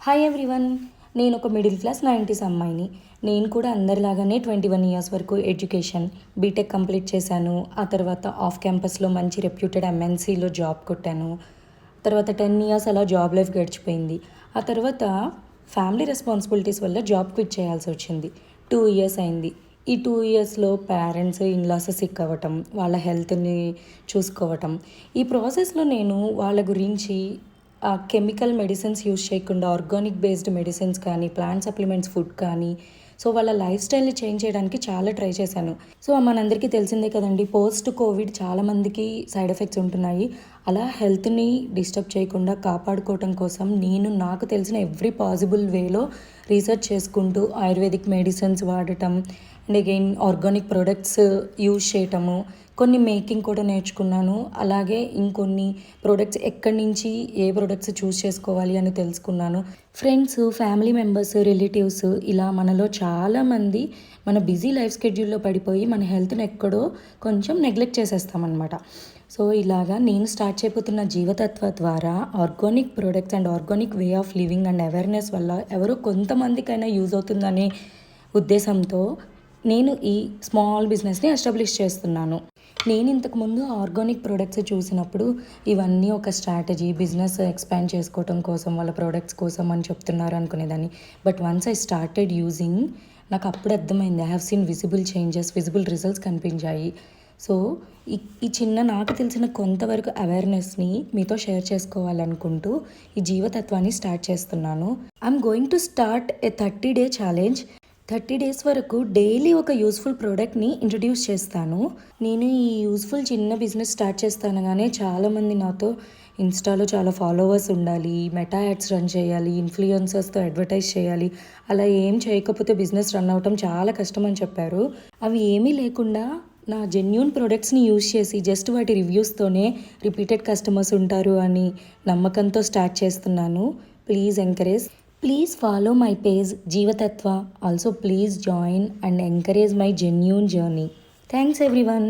Hi everyone. నేను ఒక middle class 90s అమ్మాయిని. నేను కూడా అందరిలాగానే 21 ఇయర్స్ వరకు ఎడ్యుకేషన్ బీటెక్ కంప్లీట్ చేశాను. ఆ తర్వాత ఆఫ్ క్యాంపస్లో మంచి రెప్యూటెడ్ ఎంఎన్సీలో జాబ్ కొట్టాను. తర్వాత 10 ఇయర్స్ అలా జాబ్ లైఫ్ గడిచిపోయింది. ఆ తర్వాత ఫ్యామిలీ రెస్పాన్సిబిలిటీస్ వల్ల జాబ్ క్విట్ చేయాల్సి వచ్చింది. 2 ఇయర్స్ అయింది. ఈ 2 ఇయర్స్లో పేరెంట్స్ ఇన్లాస్ సిక్ అవ్వటం, వాళ్ళ హెల్త్ని చూసుకోవటం, ఈ ప్రాసెస్లో నేను వాళ్ళ గురించి కెమికల్ మెడిసిన్స్ యూజ్ చేయకుండా ఆర్గానిక్ బేస్డ్ మెడిసిన్స్ కానీ, ప్లాంట్ సప్లిమెంట్స్ ఫుడ్ కానీ, సో వాళ్ళ లైఫ్ స్టైల్ని చేంజ్ చేయడానికి చాలా ట్రై చేశాను. సో మనందరికీ తెలిసిందే కదండి, పోస్ట్ కోవిడ్ చాలామందికి సైడ్ ఎఫెక్ట్స్ ఉంటున్నాయి. అలా హెల్త్ని డిస్టర్బ్ చేయకుండా కాపాడుకోవటం కోసం నేను నాకు తెలిసిన ఎవ్రీ పాసిబుల్ వేలో రీసెర్చ్ చేసుకుంటూ ఆయుర్వేదిక్ మెడిసిన్స్ వాడటం and again organic products use చేయటము, కొన్ని మేకింగ్ కూడా నేర్చుకున్నాను. అలాగే ఇంకొన్ని ప్రొడక్ట్స్ ఎక్కడి నుంచి ఏ ప్రొడక్ట్స్ చూస్ చేసుకోవాలి అని తెలుసుకున్నాను. ఫ్రెండ్స్, ఫ్యామిలీ మెంబర్స్, రిలేటివ్స్ ఇలా మనలో చాలామంది మన బిజీ లైఫ్ స్కెడ్యూల్లో పడిపోయి మన హెల్త్ని ఎక్కడో కొంచెం నెగ్లెక్ట్ చేసేస్తామన్నమాట. సో ఇలాగా నేను స్టార్ట్ చేయబోతున్న జీవతత్వ ద్వారా organic products and organic way of living and awareness వల్ల ఎవరో కొంతమందికైనా యూజ్ అవుతుందనే ఉద్దేశంతో నేను ఈ స్మాల్ బిజినెస్ని ఎస్టాబ్లిష్ చేస్తున్నాను. నేను ఇంతకుముందు ఆర్గానిక్ ప్రొడక్ట్స్ చూసినప్పుడు ఇవన్నీ ఒక స్ట్రాటజీ, బిజినెస్ ఎక్స్పాండ్ చేసుకోవటం కోసం, వాళ్ళ ప్రొడక్ట్స్ కోసం అని చెప్తున్నారు అనుకునేదాన్ని. But once I started using, నాకు అప్పుడు అర్థమైంది. I have seen visible changes, visible results కనిపించాయి. సో ఈ చిన్న నాకు తెలిసిన కొంతవరకు అవేర్నెస్ని మీతో షేర్ చేసుకోవాలనుకుంటూ ఈ జీవతత్వాన్ని స్టార్ట్ చేస్తున్నాను. I'm going to start A 30-day challenge. 30 days వరకు డైలీ ఒక యూస్ఫుల్ ప్రోడక్ట్ని ఇంట్రడ్యూస్ చేస్తాను. నేను ఈ యూస్ఫుల్ చిన్న బిజినెస్ స్టార్ట్ చేస్తానగానే చాలామంది నాతో ఇన్స్టాలో చాలా ఫాలోవర్స్ ఉండాలి, మెటా యాడ్స్ రన్ చేయాలి, ఇన్ఫ్లుయెన్సర్స్తో అడ్వర్టైజ్ చేయాలి, అలా ఏం చేయకపోతే బిజినెస్ రన్ అవటం చాలా కష్టం అని చెప్పారు. అవి ఏమీ లేకుండా నా జెన్యూన్ ప్రొడక్ట్స్ని యూజ్ చేసి జస్ట్ వాటి రివ్యూస్తోనే రిపీటెడ్ కస్టమర్స్ ఉంటారు అని నమ్మకంతో స్టార్ట్ చేస్తున్నాను. Please encourage. Please follow my page Jeevatattva. Also please join and encourage my genuine journey. Thanks everyone.